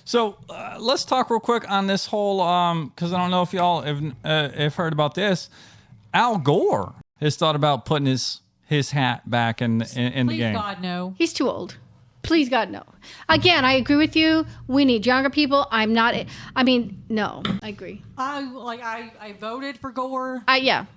So let's talk real quick on this whole, because I don't know if y'all have heard about this. Al Gore has thought about putting his hat back in the game. Please God, no. He's too old. Please God, no. Again, I agree with you. We need younger people. No, I agree. I voted for Gore. I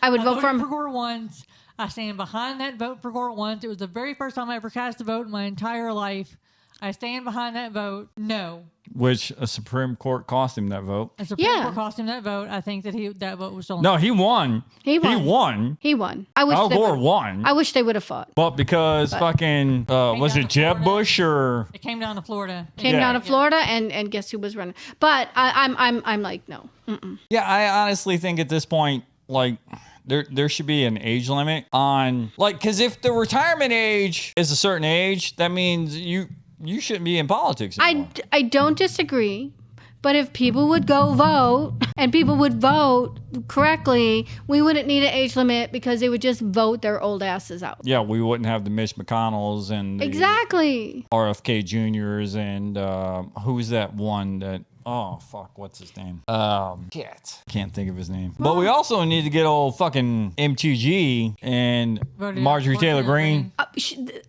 would vote for him. For Gore once. I stand behind that vote for Gore once. It was the very first time I ever cast a vote in my entire life. I stand behind that vote. No. Which a Supreme Court cost him that vote. A Supreme Court cost him that vote. I think that that vote was stolen. No, he won. He won. Al Gore won. I wish they would have fought. But because was it Jeb Bush or? It came down to Florida. Down to Florida, and guess who was running? But I'm like, no. Mm-mm. Yeah, I honestly think at this point, like, there should be an age limit on, like, because if the retirement age is a certain age, that means you shouldn't be in politics anymore. I don't disagree, but if people would go vote and people would vote correctly, we wouldn't need an age limit because they would just vote their old asses out. Yeah, we wouldn't have the Mitch McConnells and the exactly RFK Juniors and who's that one that. Oh, fuck, what's his name? Can't think of his name. But we also need to get old fucking MTG and Marjorie Taylor Greene.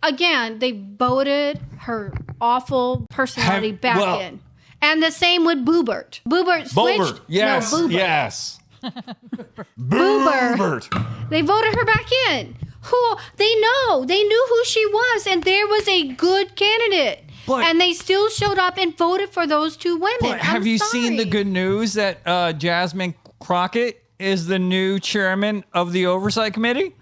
Again, they voted her awful personality back in. And the same with Boebert. Boebert switched. Yes, no, Boebert. yes. Boebert. They voted her back in. They knew who she was, and there was a good candidate. And they still showed up and voted for those two women. But have you seen the good news that Jasmine Crockett is the new chairman of the Oversight Committee?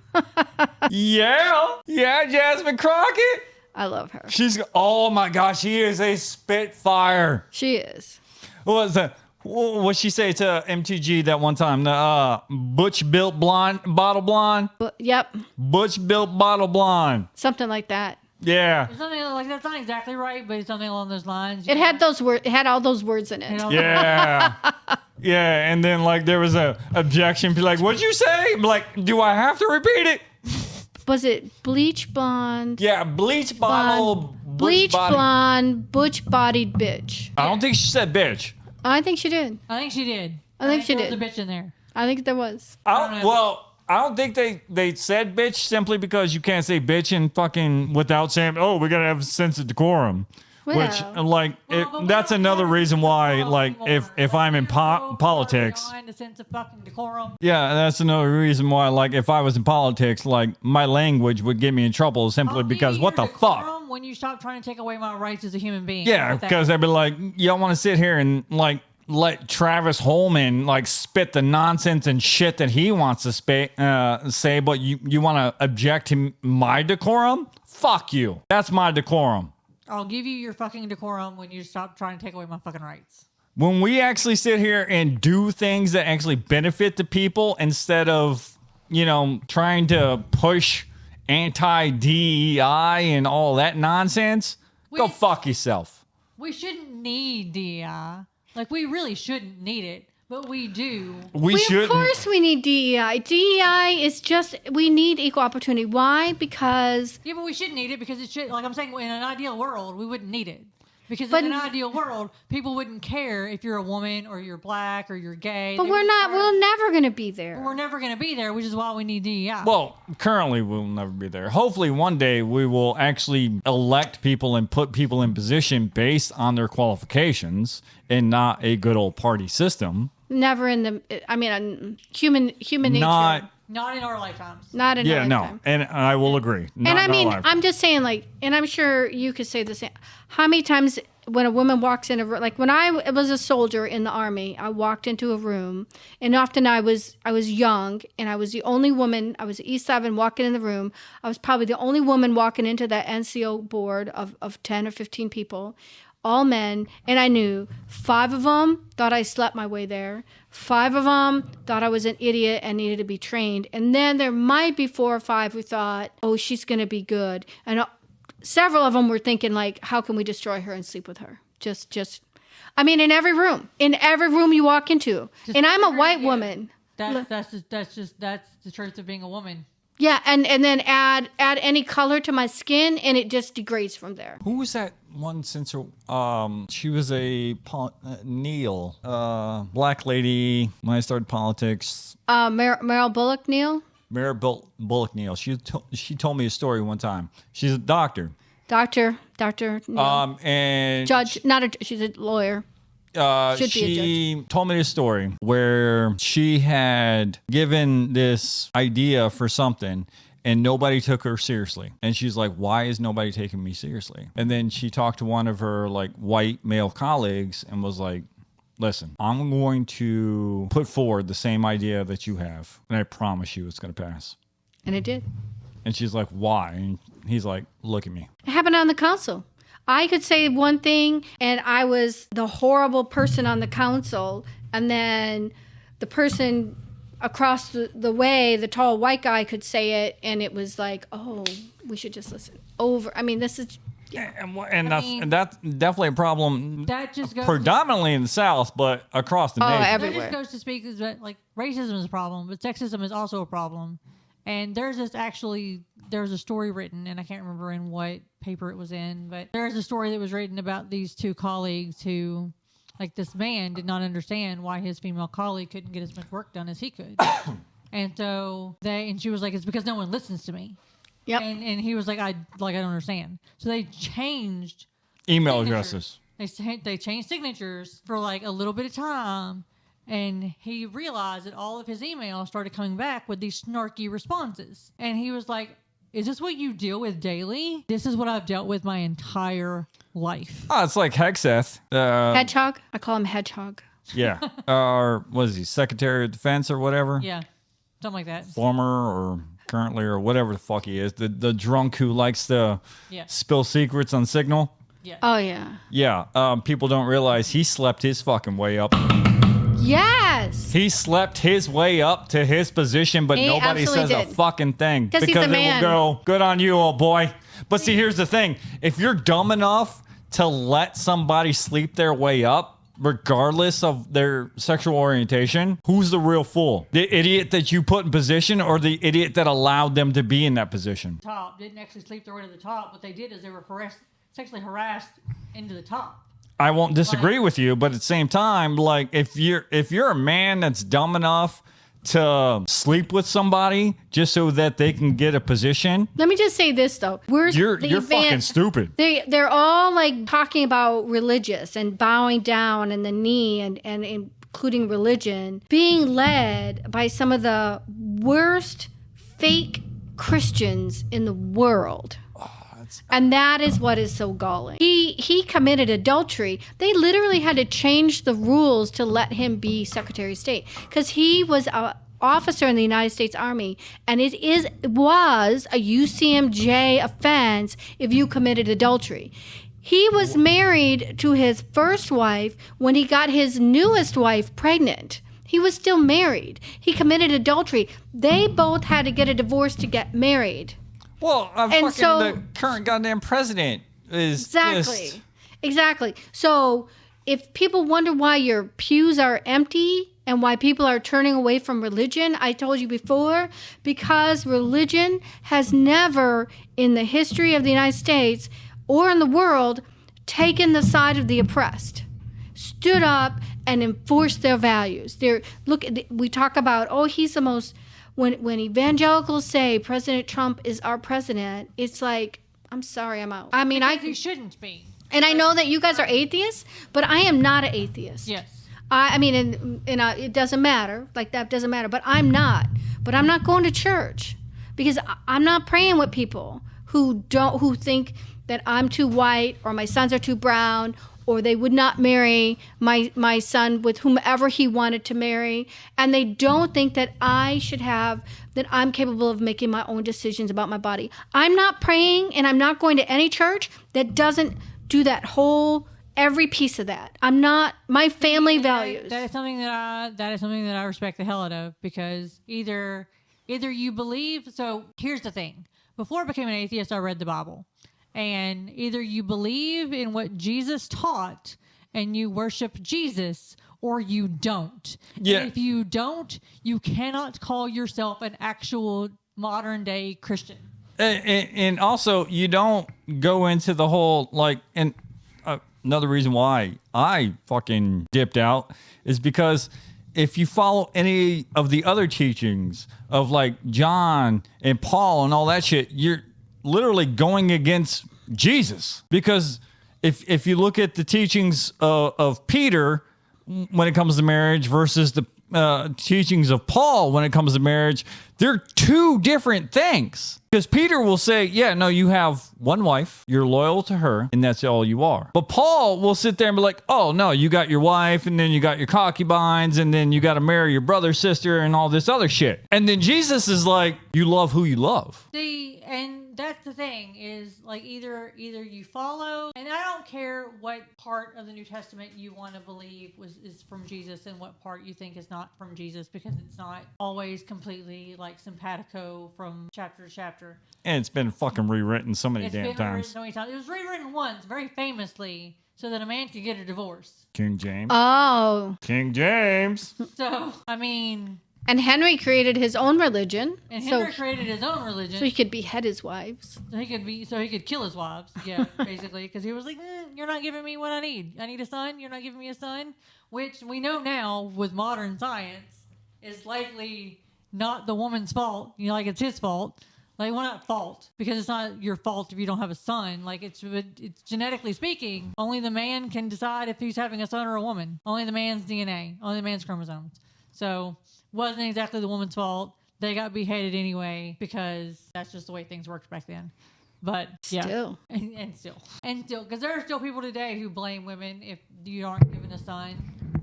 Yeah, Jasmine Crockett. I love her. Oh my gosh, she is a spitfire. She is. What'd she say to MTG that one time? The Butch built bottle blonde? Yep. Butch built bottle blonde. Something like that. Yeah. Something like that's not exactly right, but it's something along those lines. It had those words. It had all those words in it. Yeah. Yeah, and then like there was a objection. Be like, "What'd you say?" I'm like, "Do I have to repeat it?" Was it bleach blonde? Yeah, bleach bottle. Bleach blonde, butch-bodied bitch. I don't think she said bitch. I think she did. I think she did. I think she there did. was a bitch in there. I think there was. I don't think they said bitch simply because you can't say bitch and fucking without saying, oh, we gotta have a sense of decorum. Well, Which, like, that's another reason why, like, if I'm in politics. A sense of fucking decorum. Yeah, that's another reason why, like, if I was in politics, like, my language would get me in trouble simply because what the fuck? When you stop trying to take away my rights as a human being. Yeah, because I'd be like, y'all want to sit here and, like, let Travis Holman like spit the nonsense and shit that he wants to say, but you want to object to my decorum? Fuck you. That's my decorum. I'll give you your fucking decorum when you stop trying to take away my fucking rights. When we actually sit here and do things that actually benefit the people instead of, trying to push anti-DEI and all that nonsense, go fuck yourself. We shouldn't need DEI. Like, we really shouldn't need it, but we do. Of course we need DEI. DEI is just, we need equal opportunity. Why? Because... Yeah, but we shouldn't need it because it should, like I'm saying, in an ideal world, we wouldn't need it. Because in an ideal world, people wouldn't care if you're a woman or you're black or you're gay. But we're never going to be there. We're never going to be there, which is why we need DEI. Well, currently we'll never be there. Hopefully one day we will actually elect people and put people in position based on their qualifications and not a good old party system. Never in human nature. Not in our lifetimes. Not in our lifetime. Yeah, no. And I will agree. I'm just saying, like, and I'm sure you could say the same. How many times when a woman walks in a room, like when I was a soldier in the Army, I walked into a room, and often I was young, and I was the only woman. I was E7 walking in the room. I was probably the only woman walking into that NCO board of 10 or 15 people. All men, and I knew 5 of them thought I slept my way there. 5 of them thought I was an idiot and needed to be trained. And then there might be 4 or 5 who thought, oh, she's going to be good. And several of them were thinking, like, how can we destroy her and sleep with her? In every room you walk into. And I'm a white woman. That's the truth of being a woman. Yeah, and then add any color to my skin, and it just degrades from there. Who was that one censor? She was a Neil, black lady when I started politics. Meryl Bullock, Neil? Meryl Bullock Neil. She told me a story one time. She's a doctor. Doctor Neil. And judge, she's a lawyer. She told me this story where she had given this idea for something and nobody took her seriously. And she's like, why is nobody taking me seriously? And then she talked to one of her like white male colleagues and was like, listen, I'm going to put forward the same idea that you have. And I promise you it's going to pass. And it did. And she's like, why? And he's like, look at me. It happened on the council. I could say one thing, and I was the horrible person on the council, and then the person across the way, the tall white guy, could say it, and it was like, oh, we should just listen. This is... Yeah. And that's definitely a problem. That just goes predominantly in the South, but across the nation. Everywhere. That just goes to speak that like racism is a problem, but sexism is also a problem. And there's a story written, and I can't remember in what paper it was in, but there's a story that was written about these two colleagues who, like, this man did not understand why his female colleague couldn't get as much work done as he could. And so she was like, it's because no one listens to me. Yep. And he was like, I don't understand. So they changed email addresses. They changed signatures for like a little bit of time. And he realized that all of his emails started coming back with these snarky responses. And he was like, is this what you deal with daily? This is what I've dealt with my entire life. Oh, it's like Hexeth. Hedgehog? I call him Hedgehog. Yeah. Or what is he, Secretary of Defense or whatever? Yeah. Something like that. Former or currently or whatever the fuck he is. The drunk who likes to spill secrets on Signal. Yeah. Oh, yeah. Yeah. People don't realize he slept his fucking way up. Yes. He slept his way up to his position, but nobody says a fucking thing. Because they will go, good on you, old boy. But see, here's the thing. If you're dumb enough to let somebody sleep their way up, regardless of their sexual orientation, who's the real fool? The idiot that you put in position or the idiot that allowed them to be in that position? Top didn't actually sleep their way to the top. What they did is they were sexually harassed into the top. I won't disagree with you, but at the same time, like if you're a man that's dumb enough to sleep with somebody just so that they can get a position, let me just say this though: you're fucking stupid. They're all like talking about religious and bowing down and the knee and including religion, being led by some of the worst fake Christians in the world. And that is what is so galling. He committed adultery. They literally had to change the rules to let him be Secretary of State because he was an officer in the United States Army, and it was a UCMJ offense if you committed adultery. He was married to his first wife when he got his newest wife pregnant. He was still married. He committed adultery. They both had to get a divorce to get married. Well, the current goddamn president is Exactly. So if people wonder why your pews are empty and why people are turning away from religion, I told you before, because religion has never in the history of the United States or in the world taken the side of the oppressed, stood up and enforced their values. We talk about, he's the most... When evangelicals say President Trump is our president, it's like, I'm sorry, I'm out. I mean, he shouldn't be. And I know that you guys are atheists, but I am not an atheist. Yes. It doesn't matter. Like, that doesn't matter. But I'm not. But I'm not going to church because I'm not praying with people who think that I'm too white or my sons are too brown or they would not marry my son with whomever he wanted to marry. And they don't think that that I'm capable of making my own decisions about my body. I'm not praying and I'm not going to any church that doesn't do that whole, every piece of that. I'm not, my family values. That is something that I respect the hell out of because either you believe, so here's the thing. Before I became an atheist, I read the Bible. And either you believe in what Jesus taught and you worship Jesus or you don't. Yeah. And if you don't, you cannot call yourself an actual modern day Christian. And also, you don't go into the whole, like, and another reason why I fucking dipped out is because if you follow any of the other teachings of like John and Paul and all that shit, you're literally going against Jesus. Because if you look at the teachings of Peter when it comes to marriage versus the teachings of Paul when it comes to marriage, they're two different things. Because Peter will say, yeah, no, you have one wife, you're loyal to her, and that's all you are. But Paul will sit there and be like, oh, no, you got your wife, and then you got your concubines, and then you got to marry your brother, sister, and all this other shit. And then Jesus is like, you love who you love. See, and that's the thing is like either you follow, and I don't care what part of the New Testament you want to believe is from Jesus and what part you think is not from Jesus, because it's not always completely like simpatico from chapter to chapter. And it's been fucking rewritten so many damn times. So many times. It was rewritten once, very famously, so that a man could get a divorce. King James. Oh. King James. So, I mean... And Henry created his own religion. And Henry created his own religion. So he could behead his wives. So he could kill his wives. Yeah, basically. Because he was like, you're not giving me what I need. I need a son. You're not giving me a son. Which we know now with modern science is likely not the woman's fault. You know, like it's his fault. Like, well, not fault, because it's not your fault if you don't have a son. Like, it's genetically speaking, only the man can decide if he's having a son or a woman. Only the man's DNA, only the man's chromosomes. So, wasn't exactly the woman's fault. They got beheaded anyway, because that's just the way things worked back then. But, yeah. Still. And still, because there are still people today who blame women if you aren't given a son.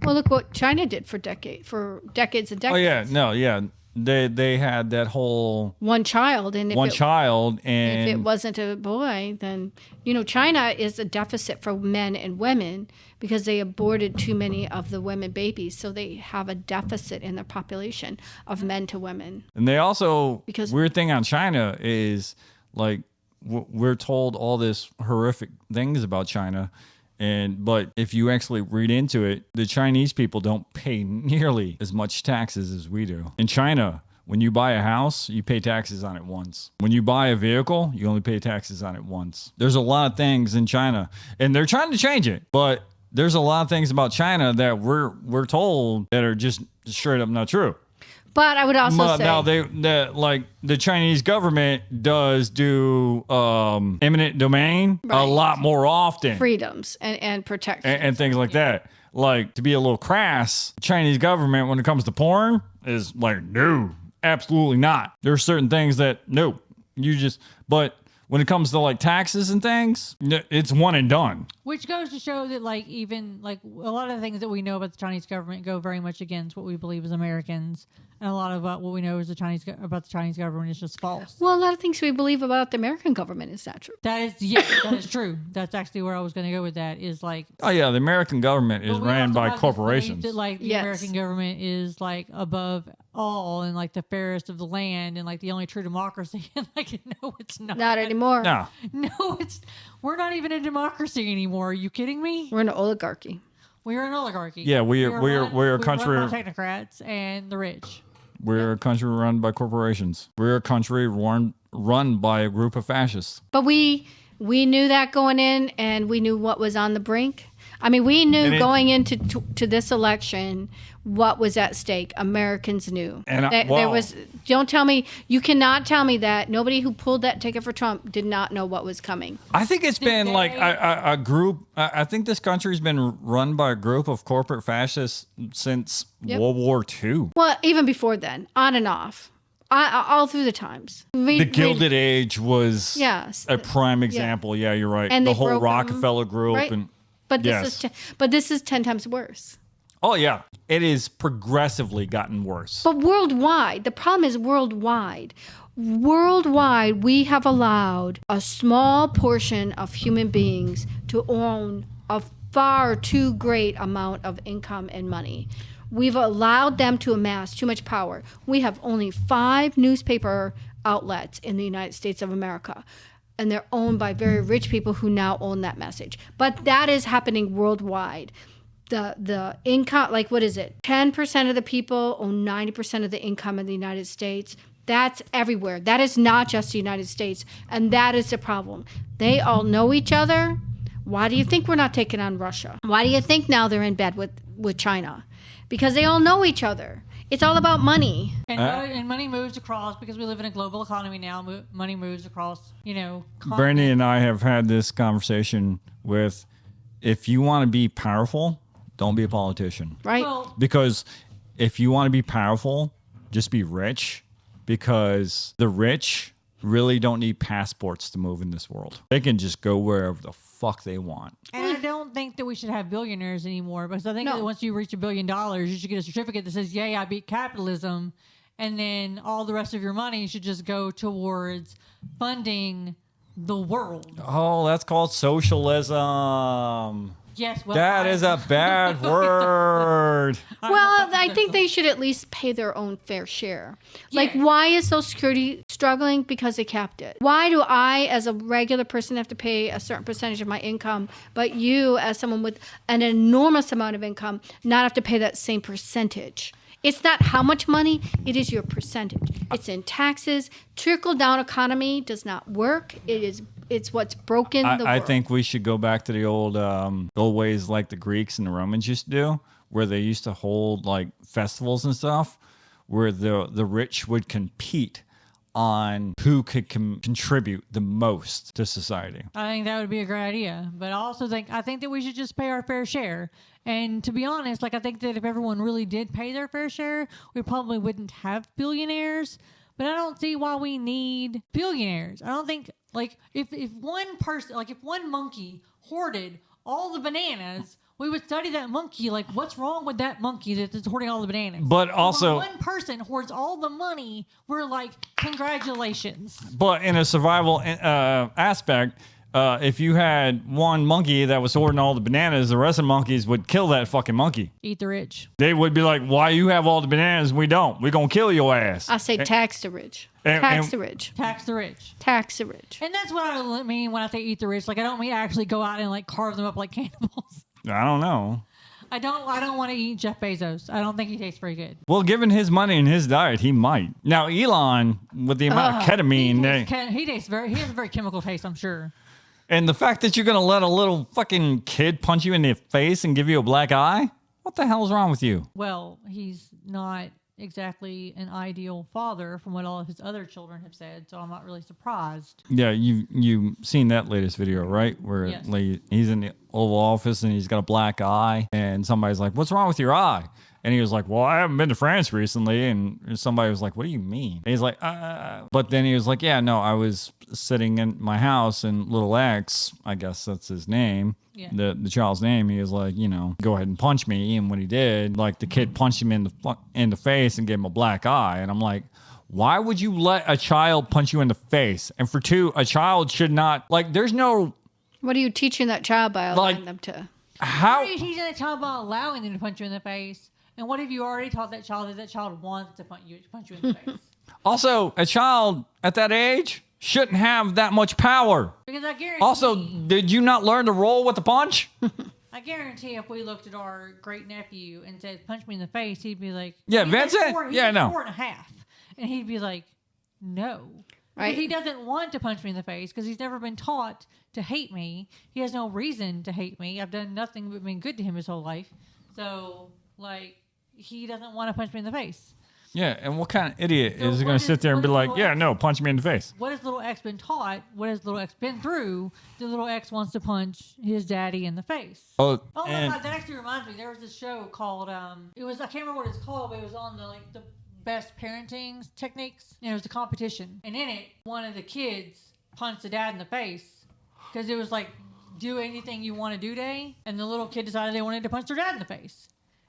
Well, look what China did for decades and decades. Oh, yeah, no, yeah. They had that whole one child, and if it wasn't a boy, then China is a deficit for men and women because they aborted too many of the women babies, so they have a deficit in their population of men to women. And they also weird thing on China is like we're told all this horrific things about China. But if you actually read into it, the Chinese people don't pay nearly as much taxes as we do. In China, when you buy a house, you pay taxes on it once. When you buy a vehicle, you only pay taxes on it once. There's a lot of things in China, and they're trying to change it. But there's a lot of things about China that we're told that are just straight up not true. But I would also say now the Chinese government does do eminent domain a lot more often, freedoms and protection and things like that. Like, to be a little crass, Chinese government when it comes to porn is like, no, absolutely not. There's certain things that but when it comes to like taxes and things, it's one and done. Which goes to show that like even like a lot of the things that we know about the Chinese government go very much against what we believe as Americans. And a lot of what we know is about the Chinese government is just false. Well, a lot of things we believe about the American government is not true. That is true. That's actually where I was going to go with that. Is like, oh yeah, the American government is ran by corporations. That, like the American government is like above all and like the fairest of the land and like the only true democracy. And like, no, it's not. Not anymore. No, we're not even a democracy anymore. Are you kidding me? We're an oligarchy. We're an oligarchy. Yeah, we're a country run by technocrats and the rich. We're a country run by corporations. We're a country run by a group of fascists. But we knew that going in, and we knew what was on the brink. I mean, we knew going into to this election what was at stake. Americans knew. And there was. Don't tell me. You cannot tell me that nobody who pulled that ticket for Trump did not know what was coming. I think it's been like a group. I think this country's been run by a group of corporate fascists since World War II. Well, even before then, on and off. All through the times. The Gilded Age was a prime example. Yeah, you're right. And the whole Rockefeller group. Right? But this is 10 times worse. Oh, yeah. It is progressively gotten worse. But worldwide, the problem is worldwide. Worldwide, we have allowed a small portion of human beings to own a far too great amount of income and money. We've allowed them to amass too much power. We have only 5 newspaper outlets in the United States of America, and they're owned by very rich people who now own that message. But that is happening worldwide. The income, like what is it? 10% of the people own 90% of the income in the United States. That's everywhere. That is not just the United States. And that is the problem. They all know each other. Why do you think we're not taking on Russia? Why do you think now they're in bed with China? Because they all know each other. It's all about money. And money moves across because we live in a global economy now. Money moves across, Brandy and I have had this conversation with, if you want to be powerful, don't be a politician. Right. Well, Because if you want to be powerful, just be rich, because the rich really don't need passports to move in this world. They can just go wherever the fuck they want. and I don't think that we should have billionaires anymore, because I think that once you reach $1 billion, you should get a certificate that says, yay, I beat capitalism. And then all the rest of your money should just go towards funding the world. Oh, that's called socialism. Yes, well, That is a bad word. Well, I think they should at least pay their own fair share. Like, Yes. why is Social Security struggling? Because they capped it. Why do I, as a regular person, have to pay a certain percentage of my income, but you, as someone with an enormous amount of income, not have to pay that same percentage? It's not how much money, it is your percentage. It's in taxes. Trickle-down economy does not work. It's what's broken the world. I think we should go back to the old ways like the Greeks and the Romans used to do, where they used to hold like festivals and stuff, where the rich would compete on who could contribute the most to society. I think that would be a great idea. But I think that we should just pay our fair share. And to be honest, I think that if everyone really did pay their fair share, we probably wouldn't have billionaires. But I don't see why we need billionaires. I don't think, if one person, if one monkey hoarded all the bananas, we would study that monkey. What's wrong with that monkey that's hoarding all the bananas? But also, when one person hoards all the money, we're like, congratulations. but in a survival aspect, if you had one monkey that was hoarding all the bananas, the rest of the monkeys would kill that fucking monkey. Eat the rich. They would be like, why you have all the bananas and we don't? We're going to kill your ass. I say tax the rich. and- Tax the rich. Tax the rich. Tax the rich. And that's what I mean when I say eat the rich. I don't mean actually go out and carve them up like cannibals. I don't know. I don't want to eat Jeff Bezos. I don't think he tastes very good. Well, given his money and his diet, he might. Now, Elon, with the amount of ketamine, He has a very chemical taste, I'm sure. and the fact that you're going to let a little fucking kid punch you in the face and give you a black eye, what the hell is wrong with you? Well, he's not exactly an ideal father from what all of his other children have said, so I'm not really surprised. Yeah, you seen that latest video, right? Where Yes. he's in the Oval Office and he's got a black eye, and somebody's like, "What's wrong with your eye?" And he was like, "Well, I haven't been to France recently." And somebody was like, "What do you mean?" And he's like, But then he was like, "Yeah, no, I was sitting in my house and little X, I guess that's his name." Yeah. The child's name, he was like, go ahead and punch me. And when he did, the kid punched him in the face and gave him a black eye. And I'm like, why would you let a child punch you in the face? And for two, a child should not, there's no... What are you teaching that child by allowing them to? How... What are you teaching that child about allowing them to punch you in the face? And what have you already taught that child that child wants to punch you in the face? Also, a child at that age shouldn't have that much power. Because I guarantee... Also, did you not learn to roll with the punch? I guarantee if we looked at our great nephew and said, punch me in the face, he'd be like... Yeah, he's like Vincent? four- he's Yeah, like no. 4.5. And he'd be like, no. Right. If he doesn't want to punch me in the face because he's never been taught to hate me, he has no reason to hate me. I've done nothing but been good to him his whole life. So, he doesn't want to punch me in the face. Yeah, and what kind of idiot So is what going to is- sit there and what be is like, little yeah, X- no, punch me in the face? What has little X been taught? What has little X been through? The little X wants to punch his daddy in the face. Oh, Oh my and god, that actually reminds me. There was this show called I can't remember what it's called, but it was on the best parenting techniques. And it was a competition. And in it, one of the kids punched the dad in the face because it was do anything you want to do day. And the little kid decided they wanted to punch their dad in the face.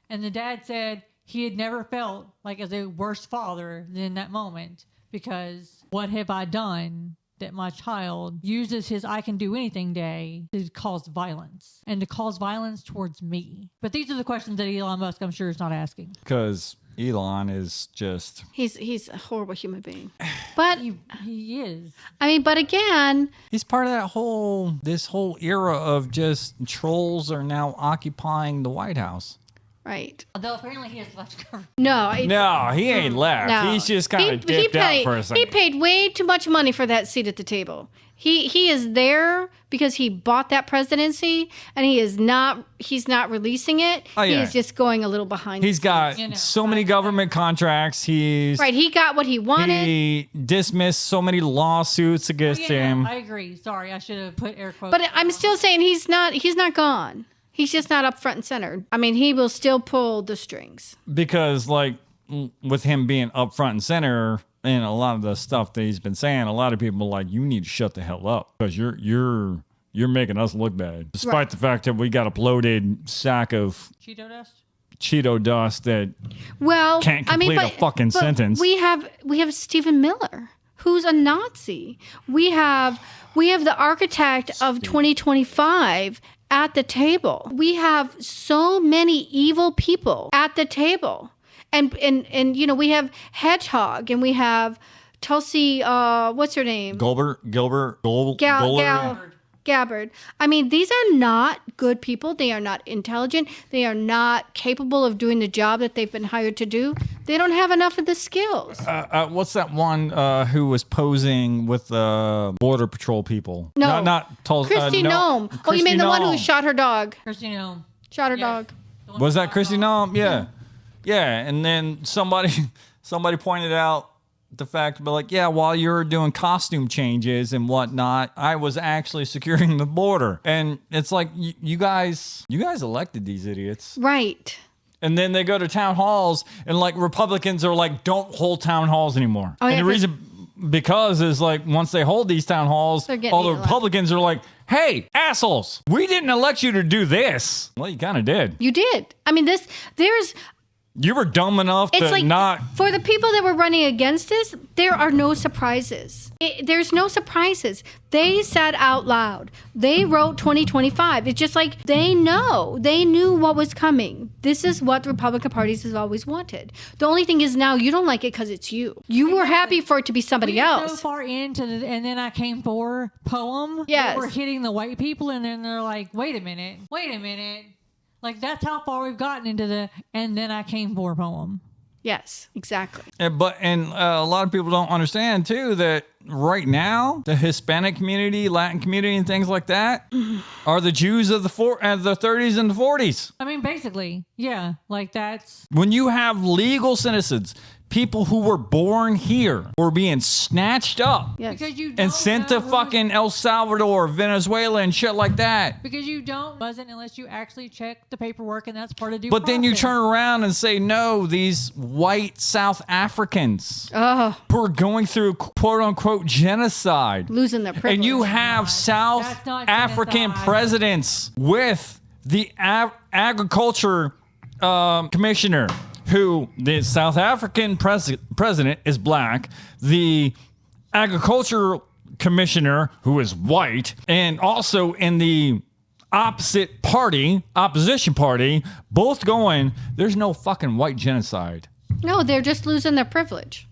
And the dad said he had never felt as a worse father than in that moment, because what have I done that my child uses his I can do anything day to cause violence and to cause violence towards me? But these are the questions that Elon Musk, I'm sure, is not asking. because Elon is just... He's a horrible human being. But He is. but again, He's part of this whole era of just trolls are now occupying the White House. Right. Although apparently he has left government. No. No, he ain't left. No. He's just kind of dipped out for a second. He paid way too much money for that seat at the table. He is there because he bought that presidency, and he's not releasing it. Oh, yeah. He's just going a little behind. He's got so many government contracts. He got what he wanted. He dismissed so many lawsuits against him. I agree. Sorry, I should have put air quotes. But I'm still saying he's not gone. He's just not up front and center. I mean, he will still pull the strings. Because, like, with him being up front and center and a lot of the stuff that he's been saying, a lot of people are like, you need to shut the hell up because you're making us look bad. Despite the fact that we got a bloated sack of Cheeto dust that can't complete a fucking sentence. We have Stephen Miller, who's a Nazi. We have the architect of 2025 at the table. We have so many evil people at the table. And you know, we have Hedgehog, and we have Tulsi, what's her name? Gabbard. I mean, these are not good people. They are not intelligent. They are not capable of doing the job that they've been hired to do. They don't have enough of the skills. What's that one who was posing with Border Patrol people? No. Not Tulsi. Kristi Noem. Oh, you mean the one who shot her dog? Kristi Noem. Shot her dog. Was that Kristi Noem? Yeah. Yeah, and then somebody pointed out the fact, but like, yeah, while you're doing costume changes and whatnot, I was actually securing the border. And it's like, you guys elected these idiots. Right. And then they go to town halls, and like Republicans are like, don't hold town halls anymore. Oh, yeah, and the reason because is like, once they hold these town halls, all the Republicans are like, hey, assholes, we didn't elect you to do this. Well, you kind of did. You did. I mean, you were dumb enough to not... For the people that were running against us, there are no surprises. There's no surprises. They said out loud. They wrote 2025. It's just like they knew what was coming. This is what the Republican Party has always wanted. The only thing is now you don't like it because it's you. You were happy for it to be somebody else. So far into the And Then I Came For poem. Yes. We're hitting the white people, and then they're like, wait a minute. Like, that's how far we've gotten into the And Then I Came For poem. Yes, exactly. And a lot of people don't understand, too, that right now, the Hispanic community, Latin community, and things like that are the Jews of the 30s and the 40s. I mean, basically, yeah. Like, that's... When you have legal citizens, people who were born here were being snatched up and sent to fucking El Salvador, Venezuela, and shit like that. Because wasn't unless you actually check the paperwork, and that's part of due process. But then you turn around and say, no, these white South Africans who are going through quote-unquote genocide. Losing their privilege. And you have South African presidents with the agriculture commissioner, who the South African president is black, the agriculture commissioner, who is white, and also in the opposition party, both going, there's no fucking white genocide. No, they're just losing their privilege.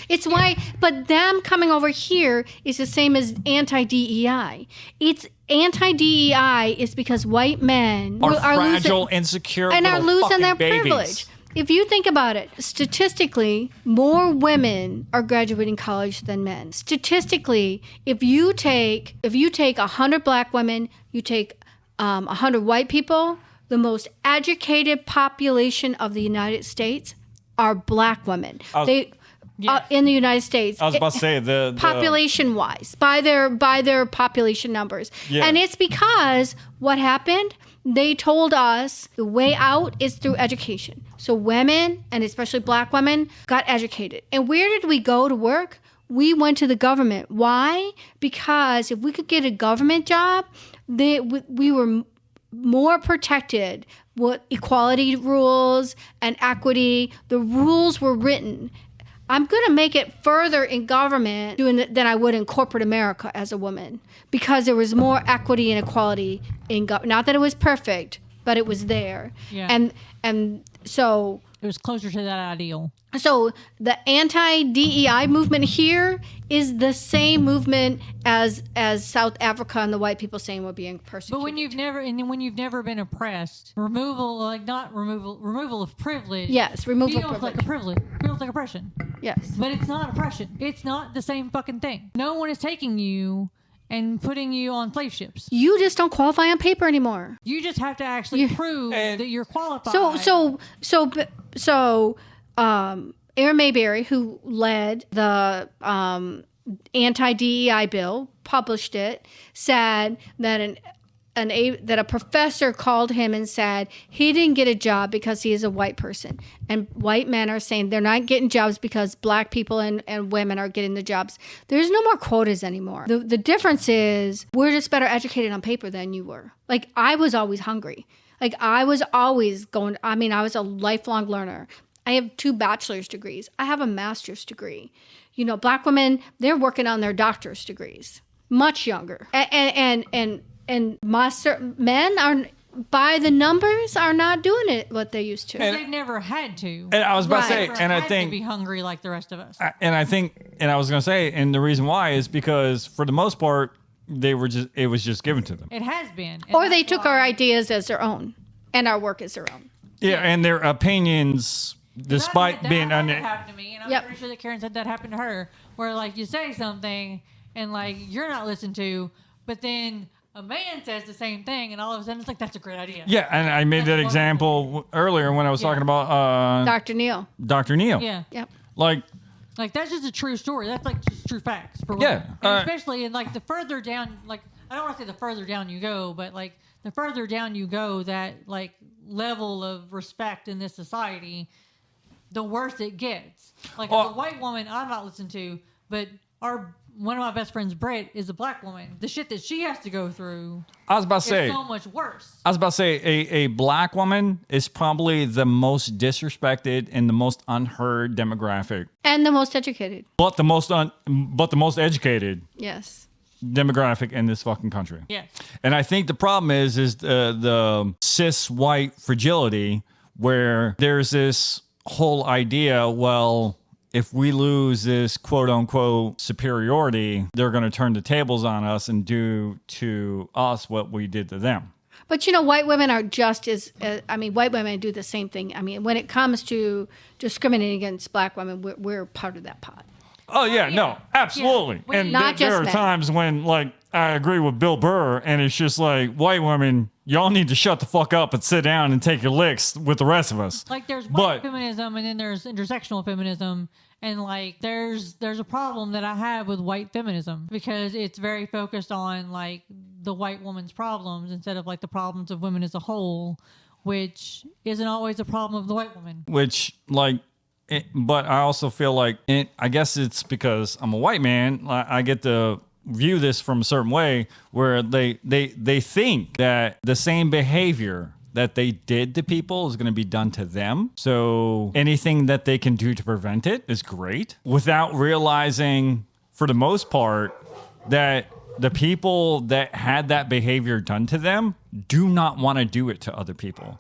It's why, but them coming over here is the same as anti-DEI. It's anti-DEI is because white men are fragile, insecure, and are losing their babies. Privilege. If you think about it, statistically, more women are graduating college than men. Statistically, if you take 100 black women, you take 100 white people, the most educated population of the United States are black women. In the United States. I was about to say the population-wise, by their population numbers. Yeah. And it's because what happened? They told us the way out is through education. So women, and especially black women, got educated. And where did we go to work? We went to the government. Why? Because if we could get a government job, we were more protected with equality rules and equity. The rules were written. I'm going to make it further in government than I would in corporate America as a woman, because there was more equity and equality in government. Not that it was perfect, but it was there. Yeah. And so It was closer to that ideal. So the anti-DEI movement here is the same movement as South Africa and the white people saying we're being persecuted. But when you've never been oppressed, removal of privilege. Yes, removal of feels privilege. like a privilege. Feels like oppression. Yes. But it's not oppression. It's not the same fucking thing. No one is taking you and putting you on slave ships. You just don't qualify on paper anymore. You just have to actually prove that you're qualified. So Aaron Mayberry, who led the anti-DEI bill, published it, said that that a professor called him and said he didn't get a job because he is a white person. And white men are saying they're not getting jobs because black people and women are getting the jobs. There's no more quotas anymore. The difference is we're just better educated on paper than you were. Like, I was always hungry. Like, I was always I was a lifelong learner. I have 2 bachelor's degrees. I have a master's degree. You know, black women, they're working on their doctor's degrees, much younger. And men are, by the numbers, are not doing it what they used to. They've never had to. And I was about to say, Never and I had think to be hungry like the rest of us. and I was going to say, and the reason why is because for the most part, it was just given to them. It has been. And Or they that's took why- our ideas as their own and our work as their own. Yeah, and their opinions, despite that being happened to me, and I'm Yep. pretty sure that Karen said that happened to her, where like you say something and like you're not listened to, but then a man says the same thing, and all of a sudden it's like, that's a great idea. Yeah, and I made that That's example earlier when I was talking about Dr. Neal. Dr. Neal. Yeah. Yep. Like, Like, that's just a true story. That's like just true facts. For Yeah, women. And especially in like the further down, like, I don't want to say the further down you go, but like the further down you go, that like level of respect in this society, the worse it gets. Like, as a white woman, I'm not listened to, but one of my best friends, Britt, is a black woman. The shit that she has to go through I was about to say, is so much worse. a black woman is probably the most disrespected and the most unheard demographic, And the most educated. but the most educated Yes. demographic in this fucking country. Yeah. And I think the problem is the cis white fragility, where there's this whole idea, well, if we lose this quote unquote superiority, they're going to turn the tables on us and do to us what we did to them. But, you know, white women are just as, white women do the same thing. I mean, when it comes to discriminating against black women, we're part of that pot. Oh, yeah, no, absolutely. Yeah. And Not there just are men. times when, like, I agree with Bill Burr, and it's just like, white women, y'all need to shut the fuck up and sit down and take your licks with the rest of us. Like, there's white feminism, and then there's intersectional feminism, and like there's a problem that I have with white feminism because it's very focused on like the white woman's problems instead of like the problems of women as a whole, which isn't always a problem of the white woman. Which, like, but I also feel like, I guess it's because I'm a white man, I get to view this from a certain way where they think that the same behavior that they did to people is going to be done to them. So anything that they can do to prevent it is great, without realizing, for the most part, that the people that had that behavior done to them do not want to do it to other people.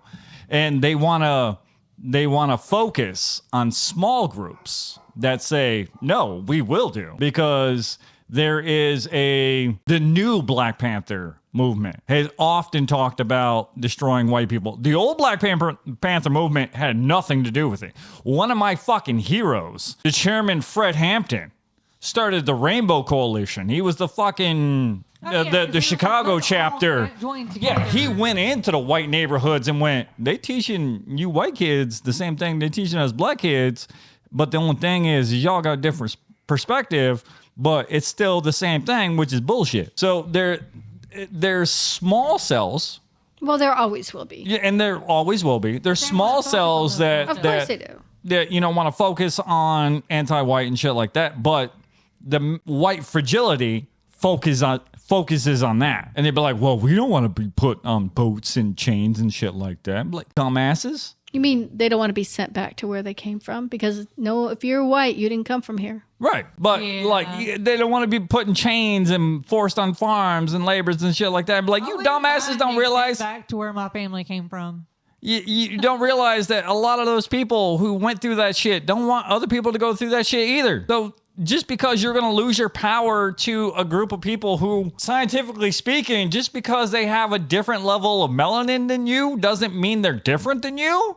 And they want to focus on small groups that say, no, we will do. Because there is the new Black Panther movement has often talked about destroying white people. The old Black Panther movement had nothing to do with it. One of my fucking heroes, the chairman Fred Hampton, started the Rainbow Coalition. He was the fucking the Chicago chapter. Yeah, he went into the white neighborhoods and went, they teaching you white kids the same thing they teaching us black kids, but the only thing is y'all got a different perspective, but it's still the same thing, which is bullshit. So there's small cells. Well, there always will be. Yeah, and there always will be. There's small cells that Of course they do. that want to focus on anti-white and shit like that, but the white fragility focuses on that, and they'd be like, well, we don't want to be put on boats and chains and shit like that. I'm like, dumbasses. You mean they don't want to be sent back to where they came from? Because no, if you're white, you didn't come from here. Right. But like they don't want to be put in chains and forced on farms and labors and shit like that. But like you dumbasses don't realize back to where my family came from. You don't realize that a lot of those people who went through that shit don't want other people to go through that shit either. So just because you're going to lose your power to a group of people who, scientifically speaking, just because they have a different level of melanin than you doesn't mean they're different than you.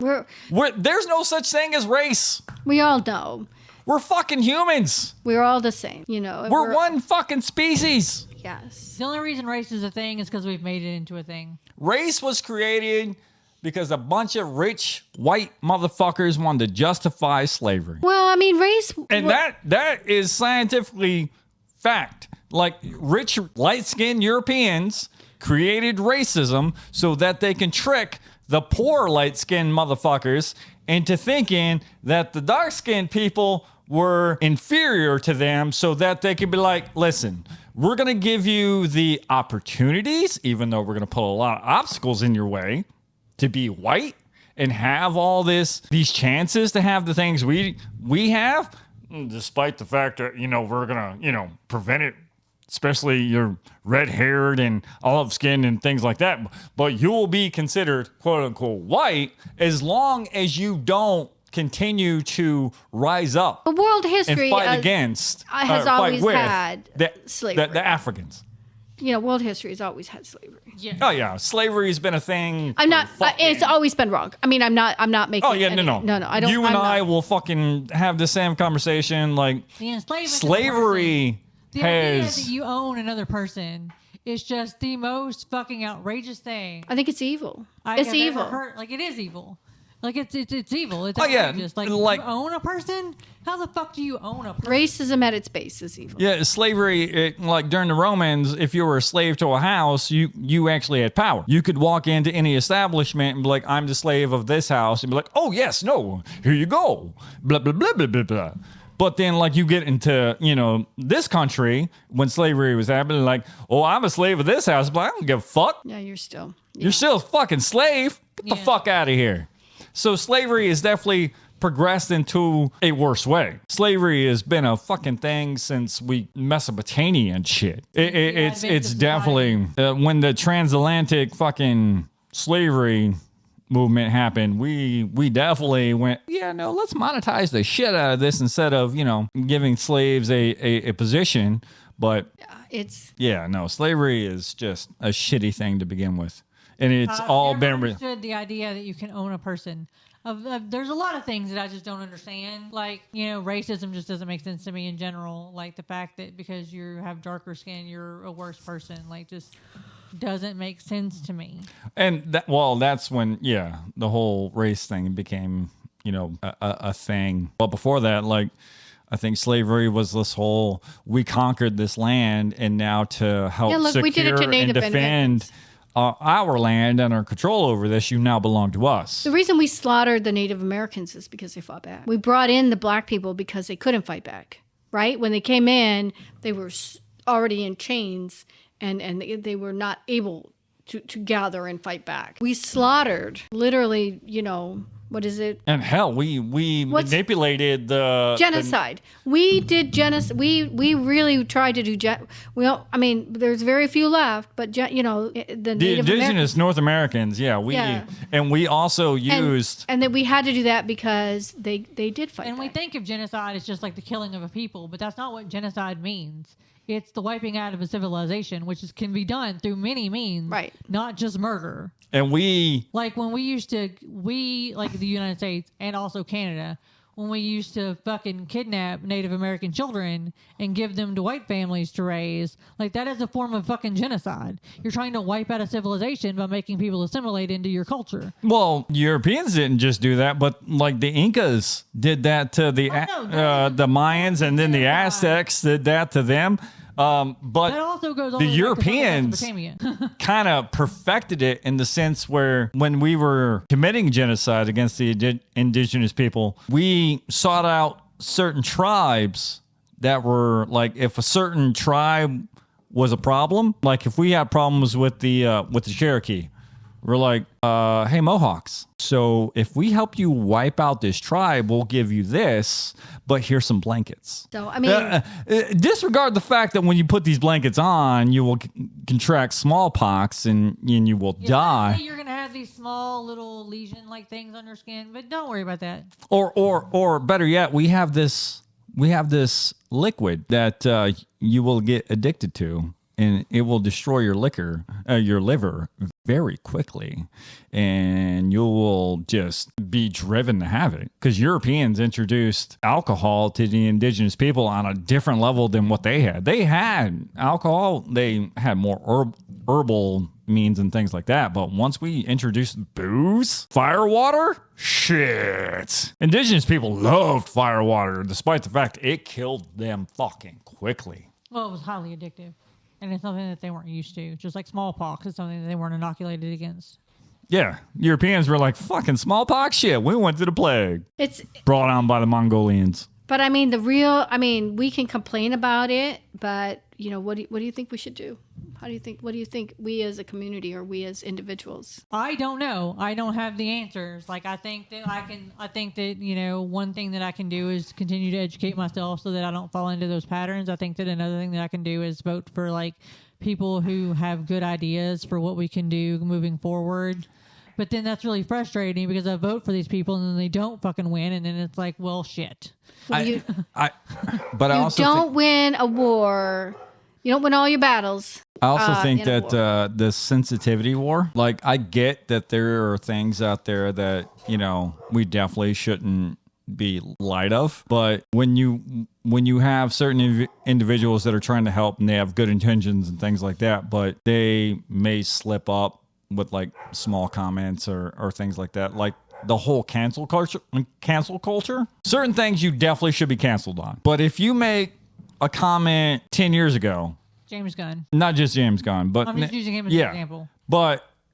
There's no such thing as race. We all know. We're fucking humans. We're all the same, you know. We're one fucking species. Yes. The only reason race is a thing is because we've made it into a thing. Race was created because a bunch of rich white motherfuckers wanted to justify slavery. Well, I mean, race... And that is scientifically fact. Like, rich, light-skinned Europeans created racism so that they can trick the poor light-skinned motherfuckers into thinking that the dark-skinned people were inferior to them so that they could be like, listen, we're going to give you the opportunities, even though we're going to put a lot of obstacles in your way, to be white and have all these chances to have the things we have, despite the fact that, you know, we're going to, you know, prevent it, especially you're red-haired and olive-skinned and things like that. But you will be considered, quote-unquote, white as long as you don't continue to rise up. But world history and fight against, has always had slavery. The Africans. You know, world history has always had slavery. Yeah. Oh yeah, slavery has been a thing. It's always been wrong. I mean, I'm not making. Oh yeah, no. I don't. You and I will fucking have the same conversation. Like slavery the idea that you own another person is just the most fucking outrageous thing. I think it's evil. It's evil. It is evil. Like it's evil. It's outrageous. Like you own a person? How the fuck do you own a person? Racism at its base is evil. Yeah, slavery, like during the Romans, if you were a slave to a house, you actually had power. You could walk into any establishment and be like, I'm the slave of this house, and be like, oh yes, no, here you go. Blah, blah, blah, blah, blah, blah. But then, like, you get into, you know, this country when slavery was happening, like, oh, I'm a slave of this house, but I don't give a fuck. Yeah, you're still a fucking slave. Get the fuck out of here. So slavery has definitely progressed into a worse way. Slavery has been a fucking thing since Mesopotamia and shit. It's definitely when the transatlantic fucking slavery movement happened, we definitely went, yeah, no, let's monetize the shit out of this instead of, you know, giving slaves a position. But slavery is just a shitty thing to begin with. And it's all been understood the idea that you can own a person. There's a lot of things that I just don't understand. Like, you know, racism just doesn't make sense to me in general. Like the fact that because you have darker skin, you're a worse person. Like, just doesn't make sense to me. And that's when, the whole race thing became, you know, a thing. But before that, like, I think slavery was this whole, we conquered this land, and now to help secure we did it to Native and defend Americans. Our land and our control over this, you now belong to us. The reason we slaughtered the Native Americans is because they fought back. We brought in the black people because they couldn't fight back, right? When they came in, they were already in chains, and they were not able to gather and fight back. We slaughtered, literally, you know, what is it? And hell, we manipulated the genocide. We did genocide. We really tried to do there's very few left, but you know, the Native indigenous North Americans. And we also used, and then we had to do that because they did fight. And back. we think of genocide as just like the killing of a people, but that's not what genocide means. It's the wiping out of a civilization, which can be done through many means, right? Not just murder. And like when like the United States and also Canada, when we used to fucking kidnap Native American children and give them to white families to raise, like that is a form of fucking genocide. You're trying to wipe out a civilization by making people assimilate into your culture. Well, Europeans didn't just do that, but like the Incas did that to the Mayans, and then the Aztecs did that to them. But that also goes the Europeans kind of perfected it in the sense where when we were committing genocide against the indigenous people, we sought out certain tribes that were like, if a certain tribe was a problem, like if we had problems with the Cherokee, we're like, hey, Mohawks, So if we help you wipe out this tribe, we'll give you this, but here's some blankets. So, I mean, disregard the fact that when you put these blankets on, you will contract smallpox and you will die. You're going to have these small little lesion-like things on your skin, but don't worry about that. Or better yet, we have this liquid that you will get addicted to, and it will destroy your liver very quickly, and you will just be driven to have it, because Europeans introduced alcohol to the indigenous people on a different level than what they had. They had alcohol, they had more herbal means and things like that, but once we introduced booze, fire water, shit. Indigenous people loved fire water, despite the fact it killed them fucking quickly. Well, it was highly addictive. And it's something that they weren't used to. Just like smallpox is something that they weren't inoculated against. Yeah. Europeans were like, fucking smallpox shit. We went to the plague. It's brought on by the Mongolians. But I mean, we can complain about it, but what do you think we should do? What do you think we as a community or we as individuals? I don't know. I don't have the answers. Like, I think that one thing that I can do is continue to educate myself so that I don't fall into those patterns. I think that another thing that I can do is vote for like people who have good ideas for what we can do moving forward. But then that's really frustrating because I vote for these people and then they don't fucking win. And then it's like, well, shit. You don't win a war. You don't win all your battles. I also think that the sensitivity war, like, I get that there are things out there that, we definitely shouldn't be light of. But when you have certain individuals that are trying to help and they have good intentions and things like that, but they may slip up with like small comments or things like that, like the whole cancel culture, certain things you definitely should be canceled on. But if you make a comment 10 years ago, James Gunn, not just James Gunn, but I'm just using him as an example.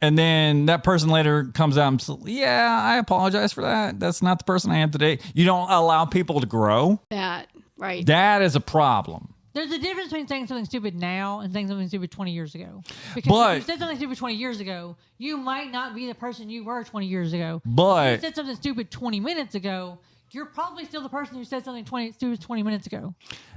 And then that person later comes out and says, yeah, I apologize for that. That's not the person I am today. You don't allow people to grow. Right. That is a problem. There's a difference between saying something stupid now and saying something stupid 20 years ago. Because if you said something stupid 20 years ago, you might not be the person you were 20 years ago. But if you said something stupid 20 minutes ago, you're probably still the person who said something stupid 20 minutes ago.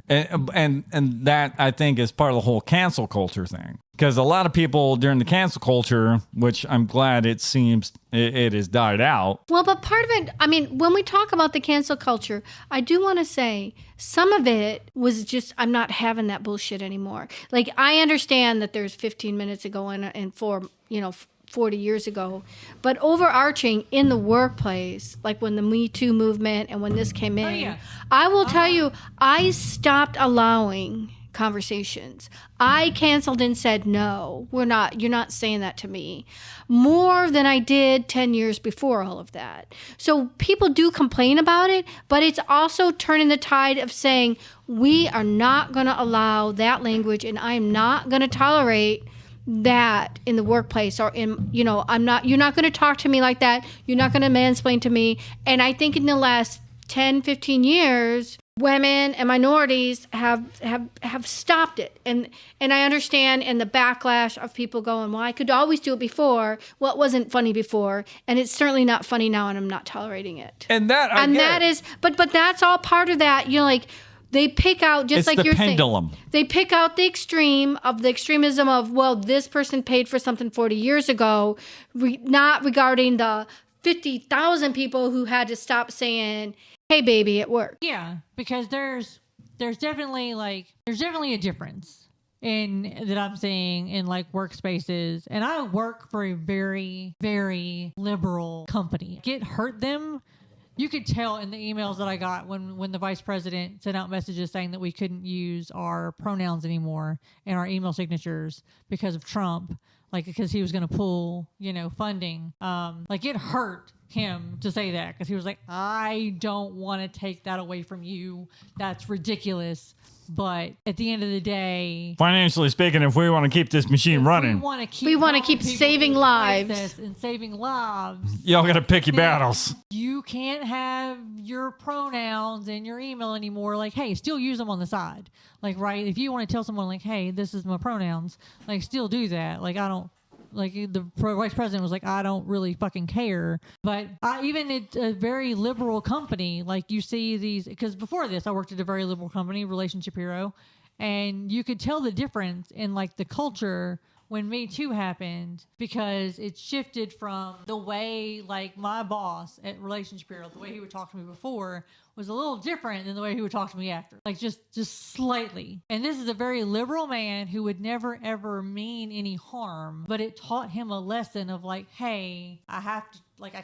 And that, I think, is part of the whole cancel culture thing. Because a lot of people during the cancel culture, which I'm glad it seems it has died out. Well, but part of it, I mean, when we talk about the cancel culture, I do want to say some of it was just, I'm not having that bullshit anymore. Like, I understand that there's 15 minutes ago and 40 years ago, but overarching in the workplace, like when the Me Too movement and when this came in, I will tell you, I stopped allowing conversations. I canceled and said, no, you're not saying that to me, more than I did 10 years before all of that. So people do complain about it, but it's also turning the tide of saying, we are not going to allow that language, and I'm not going to tolerate that in the workplace, or in, you're not going to talk to me like that. You're not going to mansplain to me. And I think in the last 10, 15 years, women and minorities have stopped it. And I understand, and the backlash of people going, well, I could always do it before. Well, it wasn't funny before, and it's certainly not funny now, and I'm not tolerating it. And that is, but that's all part of that. They pick out, just like you're pendulum. saying, they pick out the extremism of, well, this person paid for something 40 years ago, not regarding the 50,000 people who had to stop saying, hey, baby, at work. Yeah, because there's definitely a difference that I'm seeing in like workspaces. And I work for a very, very liberal company. It hurt them. You could tell in the emails that I got when the vice president sent out messages saying that we couldn't use our pronouns anymore in our email signatures because of Trump, like because he was going to pull, funding. Like it hurt him to say that because he was like, I don't want to take that away from you. That's ridiculous. But at the end of the day, financially speaking, if we want to keep this machine running, we want to keep saving lives and saving lives. Y'all got to pick your battles. You can't have your pronouns in your email anymore. Like, hey, still use them on the side. Like, right? If you want to tell someone like, hey, this is my pronouns, like, still do that. Like, I don't Like the vice president was like, I don't really fucking care. But even at a very liberal company, like you see these, because before this, I worked at a very liberal company, Relationship Hero, and you could tell the difference in like the culture when Me Too happened, because it shifted from the way like my boss at Relationship Bureau, the way he would talk to me before was a little different than the way he would talk to me after, like just slightly. And this is a very liberal man who would never ever mean any harm, but it taught him a lesson of like, hey, I have to, like, I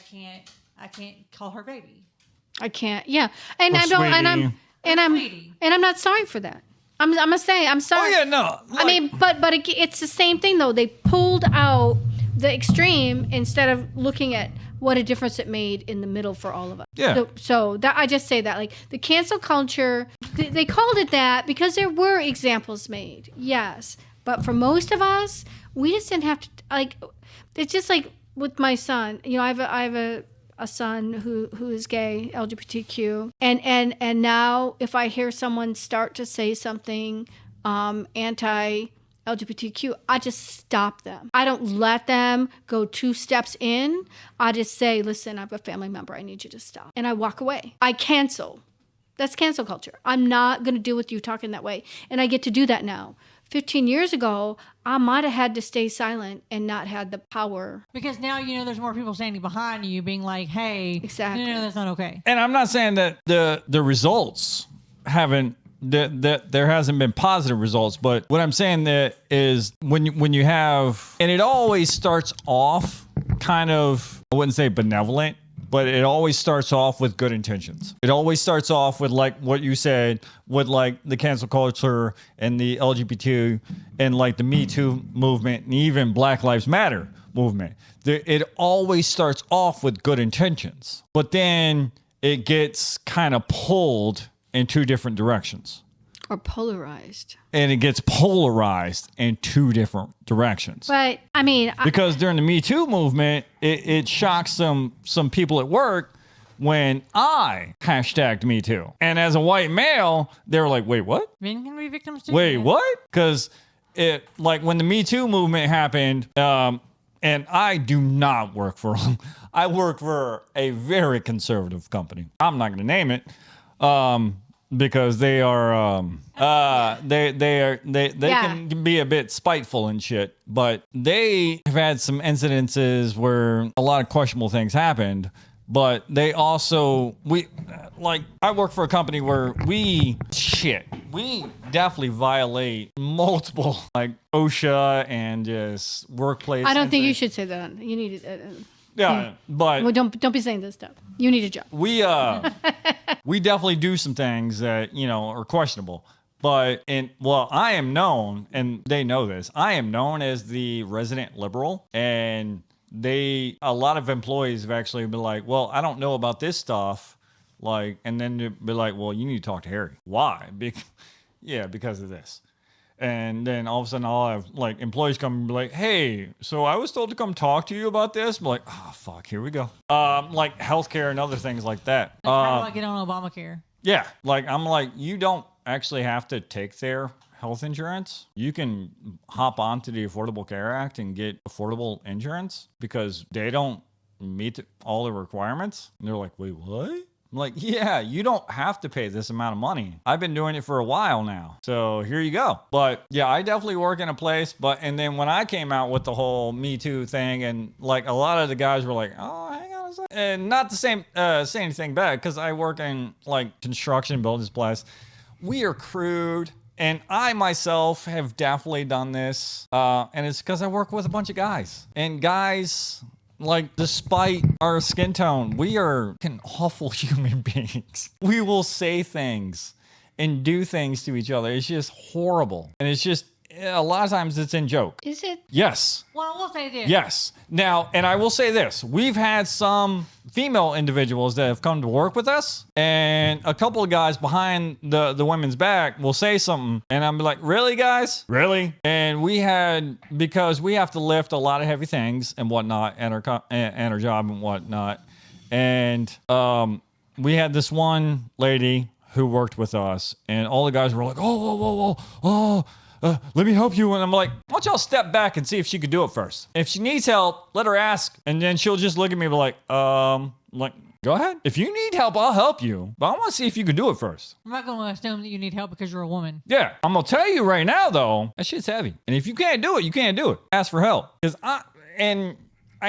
can't call her baby. I can't. Yeah, and Or I don't, and Sweetie. I'm not sorry for that. I'm gonna say I'm sorry. Oh yeah, no. I mean, but it's the same thing though. They pulled out the extreme instead of looking at what a difference it made in the middle for all of us. Yeah. So that I just say that, like, the cancel culture, they called it that because there were examples made. Yes, but for most of us, we just didn't have to, like. It's just like with my son. You know, I have a son who is gay, LGBTQ, and now if I hear someone start to say something anti-LGBTQ, I just stop them. I don't let them go 2 steps in. I just say, listen, I have a family member. I need you to stop. And I walk away. I cancel. That's cancel culture. I'm not going to deal with you talking that way. And I get to do that now. 15 years ago, I might have had to stay silent and not had the power. Because now, you know, there's more people standing behind you being like, hey, Exactly. no, that's not okay. And I'm not saying that the results haven't, that there hasn't been positive results, but what I'm saying that is when you have, and it always starts off kind of, I wouldn't say benevolent, but it always starts off with good intentions. It always starts off with, like what you said, with like the cancel culture and the LGBT and like the Me Too movement and even Black Lives Matter movement. It always starts off with good intentions, but then it gets kind of pulled in 2 different directions. Or polarized. And it gets polarized in 2 different directions. But, I mean... Because during the Me Too movement, it shocked some people at work when I hashtagged Me Too. And as a white male, they were like, wait, what? Men can be victims too. Wait, yeah. what? Because it, like, when the Me Too movement happened, and I do not work for... I work for a very conservative company. I'm not going to name it. Because they are, they can be a bit spiteful and shit, but they have had some incidences where a lot of questionable things happened. But they also, I work for a company where we definitely violate multiple, like, OSHA and just workplace. I don't think you should say that. You need it. Yeah, but Well, don't be saying this stuff. You need a job. we definitely do some things that, you know, are questionable. But I am known, and they know this, I am known as the resident liberal, and a lot of employees have actually been like, well, I don't know about this stuff, like, and then they'll be like, well, you need to talk to Harry. Why? Because of this. And then all of a sudden I'll have like employees come and be like, hey, so I was told to come talk to you about this. I'm like, oh, fuck, here we go. Like healthcare and other things like that. How do I get on Obamacare? Yeah. Like, I'm like, you don't actually have to take their health insurance. You can hop onto the Affordable Care Act and get affordable insurance because they don't meet all the requirements. And they're like, wait, what? I'm like, yeah, you don't have to pay this amount of money. I've been doing it for a while now. So here you go. But yeah, I definitely work in a place. And then when I came out with the whole Me Too thing, and like a lot of the guys were like, oh, hang on a second. And not the same, say anything bad, because I work in like construction, building supplies. We are crude. And I myself have definitely done this. And it's because I work with a bunch of guys. And guys... like, despite our skin tone, we are awful human beings. We will say things and do things to each other. It's just horrible. And it's just, a lot of times it's in joke. Is it? Yes. Well, we'll say this. Yes. Now, and I will say this. We've had some female individuals that have come to work with us, and a couple of guys behind the women's back will say something, and I'm like, really, guys? Really? And because we have to lift a lot of heavy things and whatnot at our job and whatnot, and we had this one lady who worked with us, and all the guys were like, oh, whoa, whoa, whoa, oh, let me help you. And I'm like, why don't y'all step back and see if she could do it first? If she needs help, let her ask. And then she'll just look at me and be like, go ahead. If you need help, I'll help you. But I want to see if you can do it first. I'm not going to assume that you need help because you're a woman. Yeah. I'm going to tell you right now, though, that shit's heavy. And if you can't do it, you can't do it. Ask for help. Because I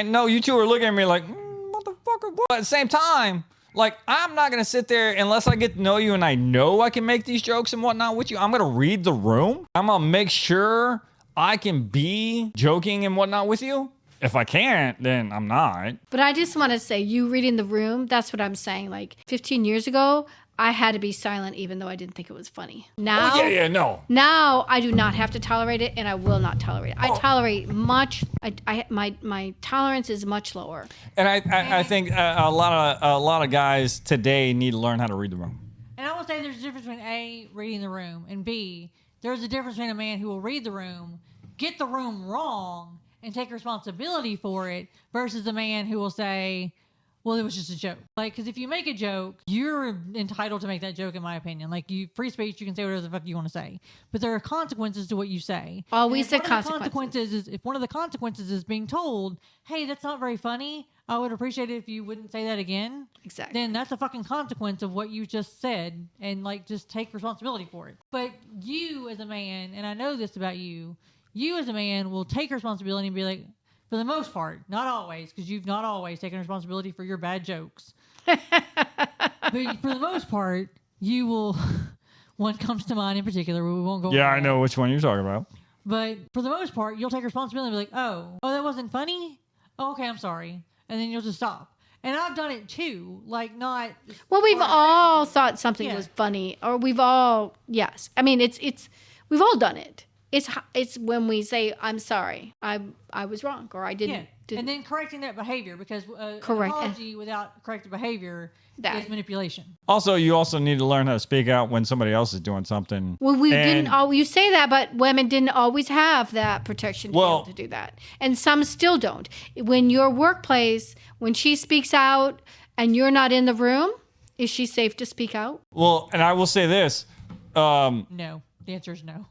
know you two are looking at me like, motherfucker. But at the same time, like, I'm not going to sit there unless I get to know you and I know I can make these jokes and whatnot with you. I'm going to read the room. I'm going to make sure I can be joking and whatnot with you. If I can't, then I'm not. But I just want to say, you reading the room, that's what I'm saying. Like 15 years ago, I had to be silent even though I didn't think it was funny. Now, no. Now I do not have to tolerate it, and I will not tolerate it. I tolerate much. My tolerance is much lower. And I think a lot of guys today need to learn how to read the room. And I will say there's a difference between A, reading the room, and B, there's a difference between a man who will read the room, get the room wrong, and take responsibility for it versus a man who will say, well, it was just a joke. Like, because if you make a joke, you're entitled to make that joke, in my opinion. Like, free speech, you can say whatever the fuck you want to say. But there are consequences to what you say. Always the consequences. If one of the consequences is being told, hey, that's not very funny, I would appreciate it if you wouldn't say that again. Exactly. Then that's a fucking consequence of what you just said, and, like, just take responsibility for it. But you as a man, and I know this about you as a man will take responsibility and be like, for the most part, not always, because you've not always taken responsibility for your bad jokes. But for the most part, you will, one comes to mind in particular, we won't go. Yeah, I know which one you're talking about. But for the most part, you'll take responsibility and be like, oh, that wasn't funny? Oh, okay, I'm sorry. And then you'll just stop. And I've done it too. Like, not. Well, we've all thought something was funny, or we've all, yes. I mean, we've all done it. It's when we say, I'm sorry, I was wrong, or I didn't. And then correcting that behavior, because an Correct. apology without corrective behavior is manipulation. Also, you also need to learn how to speak out when somebody else is doing something. Well, you say that, but women didn't always have that protection to be able to do that. And some still don't. When your workplace, when she speaks out and you're not in the room, is she safe to speak out? Well, and I will say this. No. The answer is no.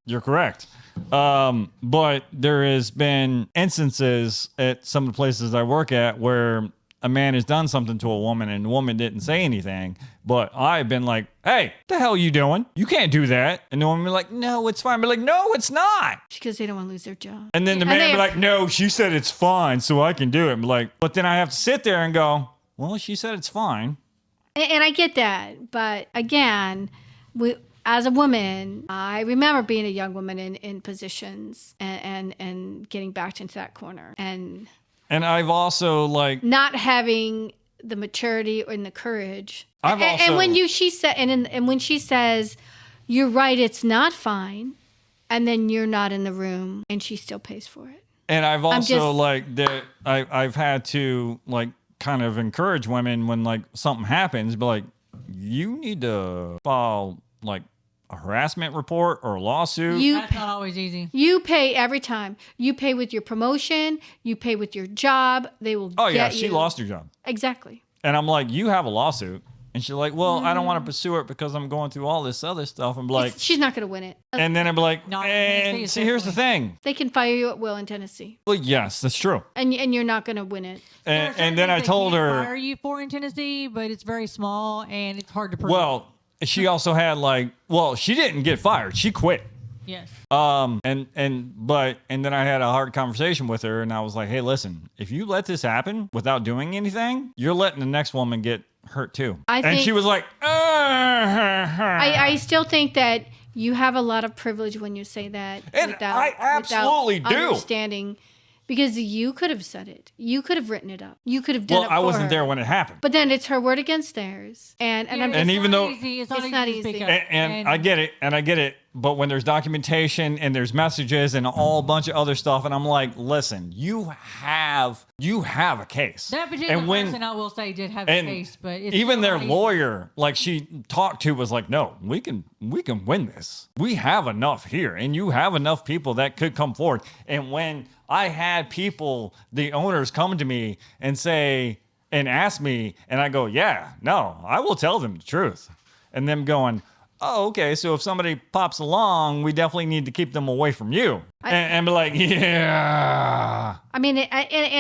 You're correct. But there has been instances at some of the places I work at where a man has done something to a woman and the woman didn't say anything. But I've been like, hey, what the hell are you doing? You can't do that. And the woman be like, no, it's fine. But like, no, it's not. Because they don't want to lose their job. And then the man be like, no, she said it's fine, so I can do it. But then I have to sit there and go, well, she said it's fine. And I get that. But again, as a woman, I remember being a young woman in positions and getting backed into that corner. And I've also not having the maturity or the courage. And when she says, you're right, it's not fine, and then you're not in the room and she still pays for it. And I've also I've had to kind of encourage women when something happens, but you need to file a harassment report or a lawsuit. That's not always easy. You pay every time. You pay with your promotion. You pay with your job. They will. Oh yeah, she lost her job. Exactly. And I'm like, you have a lawsuit, and she's like, well, I don't want to pursue it because I'm going through all this other stuff. I'm like, she's not going to win it. And then I'd be like, and see, here's the thing. They can fire you at will in Tennessee. Well, yes, that's true. And you're not going to win it. And then I told her, fire you for in Tennessee, but it's very small and it's hard to prove. Well, she also had she didn't get fired. She quit. Yes. And then I had a hard conversation with her, and I was like, hey, listen, if you let this happen without doing anything, you're letting the next woman get hurt too. And she was like, I still think that you have a lot of privilege when you say that. And I absolutely do. Understanding. Because you could have said it. You could have written it up. You could have done it for her. Well, I wasn't there when it happened. But then it's her word against theirs. And even though it's not easy. And I get it. But when there's documentation and there's messages and a whole bunch of other stuff, and I'm like, listen, you have a case. That particular person, I will say, did have a case, but it's even their lawyer, she talked to, was like, no, we can win this. We have enough here, and you have enough people that could come forward. And when I had people, the owners, come to me and say and ask me, and I go, yeah, no, I will tell them the truth, and them going, oh, okay, so if somebody pops along, we definitely need to keep them away from you. And be like, yeah. I mean, and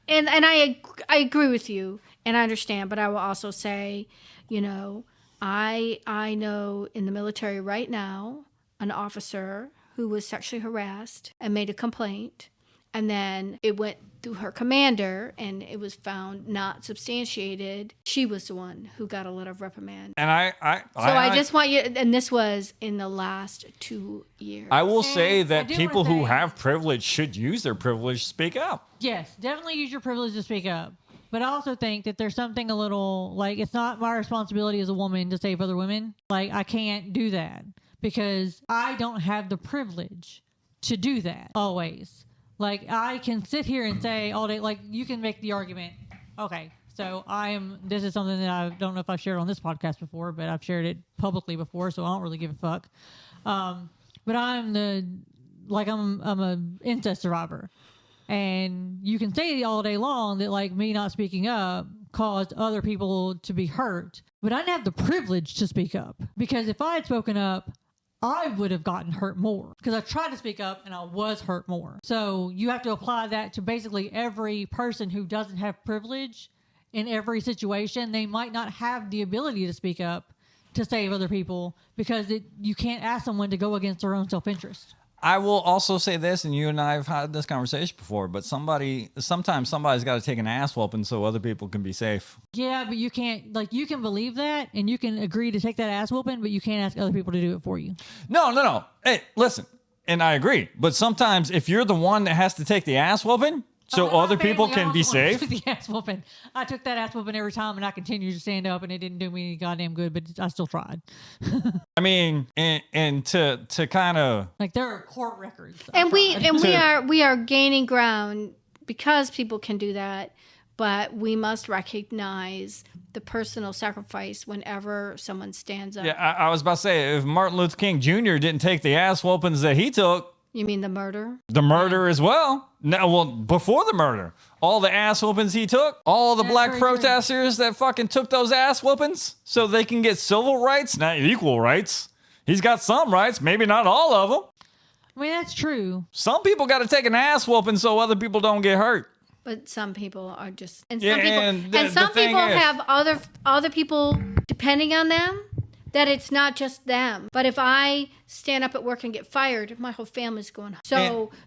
I agree with you, and I understand, but I will also say, you know, I know in the military right now an officer who was sexually harassed and made a complaint, and then it went through her commander and it was found not substantiated. She was the one who got a letter of reprimand. And I just want you, and this was in the last 2 years. I will say that do people wanna who say- have privilege should use their privilege to speak up. Yes, definitely use your privilege to speak up. But I also think that there's something a little, like, it's not my responsibility as a woman to save other women. Like, I can't do that because I don't have the privilege to do that always. Like, I can sit here and say all day, like, you can make the argument, okay, so this is something that I don't know if I've shared on this podcast before, but I've shared it publicly before, so I don't really give a fuck. But I'm a incest survivor. And you can say all day long that, like, me not speaking up caused other people to be hurt. But I didn't have the privilege to speak up. Because if I had spoken up, I would have gotten hurt more. Because I tried to speak up and I was hurt more. So you have to apply that to basically every person who doesn't have privilege in every situation. They might not have the ability to speak up to save other people because you can't ask someone to go against their own self-interest. I will also say this, and you and I have had this conversation before, but sometimes somebody's got to take an ass whooping so other people can be safe. Yeah, but you can't, like, you can believe that and you can agree to take that ass whooping, but you can't ask other people to do it for you. No. Hey, listen, and I agree, but sometimes if you're the one that has to take the ass whooping, so my other people family can be also safe. took the ass whooping. I took that ass whooping every time and I continued to stand up and it didn't do me any goddamn good, but I still tried. I mean, and to kind of, Like, there are court records. And we are gaining ground because people can do that, but we must recognize the personal sacrifice whenever someone stands up. yeah, I was about to say, if Martin Luther King Jr. didn't take the ass whoopings that he took, You mean the murder? the murder as well. No, well, before the murder, all the ass whoopings he took, all the That's black very true. protesters that fucking took those ass whoopings so they can get civil rights, not equal rights. He's got some rights, maybe not all of them. I mean, that's true. Some people got to take an ass whooping so other people don't get hurt. But some people are just, and Yeah, some people, and and the some thing people is- have other people depending on them. That it's not just them. But if I stand up at work and get fired, my whole family's going home.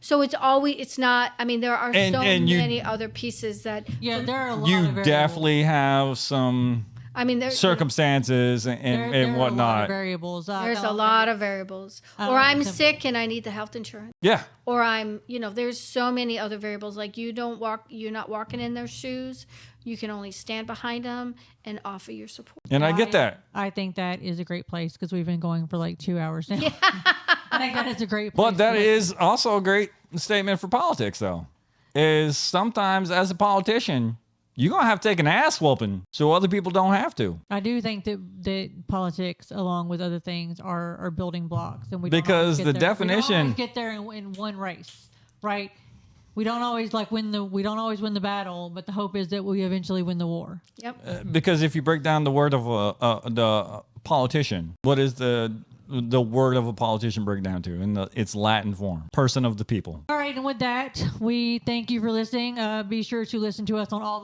So it's not. I mean, there are And- so and you- many other pieces that. Yeah, there are a lot of You variables. definitely have some I mean, circumstances There and are a lot of whatnot. variables. there's a lot of variables. I Or don't I'm think- sick and I need the health insurance. Yeah. Or I'm, there's so many other variables. Like you're not walking in their shoes. You can only stand behind them and offer your support. And I get that. I think that is a great place because we've been going for like 2 hours now. I think that is a great place. But that to- is also a great statement for politics, though. Is sometimes as a politician, you're going to have to take an ass whooping so other people don't have to. I do think that politics, along with other things, are building blocks, and we don't Because always get the there. We don't definition- always get there in one race, right? We don't always win the battle, but the hope is that we eventually win the war. Yep. Because if you break down the word of the politician, what is the word of a politician break down to in its Latin form? Person of the people. All right, and with that, we thank you for listening. Be sure to listen to us on all